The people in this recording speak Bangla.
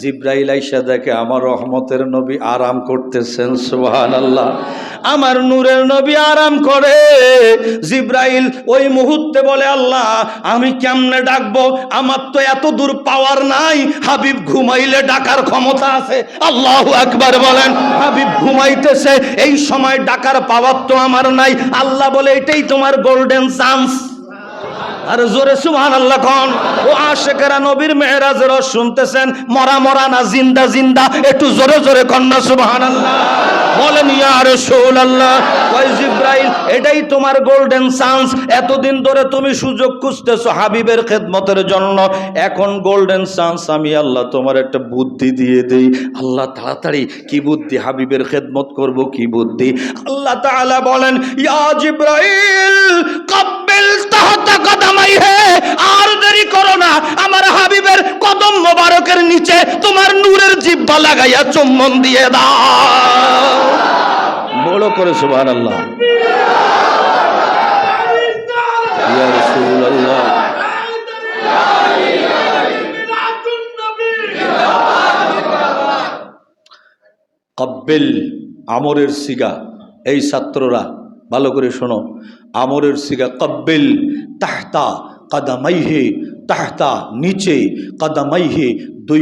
জিব্রাইল আইসা দেখে আমার রহমতের নবী আরাম করতেছেন, সুবহানাল্লাহ। আমার নূরের নবী আরাম করে। জিব্রাইল ওই মুহূর্তে বলে, আল্লাহ আমি কেমনে ডাকবো? আমার তো এত দূর পাওয়ার নাই। হাবিব ঘুমাইলে ডাকার ক্ষমতা আছে। আল্লাহু আকবার বলেন। হাবিব ঘুমাইতেছে, এই সময় ডাকার পাওয়ার তো আমার নাই। আল্লাহ বলে, এটাই তোমার গোল্ডেন চান্স। আর জোরে সুবহানাল্লাহ কোন। ও আশিকেরা নবীর মেরাজের শুনতেছেন, মরা মরা না জিন্দা জিন্দা, একটু জোরে জোরে কন্না সুবহানাল্লাহ বলেন। ইয়া রাসূলুল্লাহ, ওই জিব্রাইল এটাই তোমার গোল্ডেন চান্স। এতদিন ধরে তুমি সুযোগ খুঁজতেছো হাবিবের খেদমতের জন্য, এখন গোল্ডেন চান্স আমি আল্লাহ তোমার একটা বুদ্ধি দিয়ে দেই। আল্লাহ তাড়াতাড়ি কি বুদ্ধি? হাবিবের খেদমত করব কি বুদ্ধি? আল্লাহ তাআলা বলেন, ইয়া জিব্রাইল কাব্বিল তাহতা কদমাই হে, আর দেরি করো না, আমার হাবিবের কদম মোবারকের নিচে তোমার নূরের জিহ্বা লাগাইয়া চুম্বন দিয়ে দাও। বড় করে সুবহানাল্লাহ। ইয়া রাসূলুল্লাহ, কাব্বিল আমরের সিগা। এই ছাত্ররা ভালো করে শোনো, আমরের সিগা কাব্বিল। তাহতা কদমাইহি, তাহতা নিচে, কদমাইহি দুই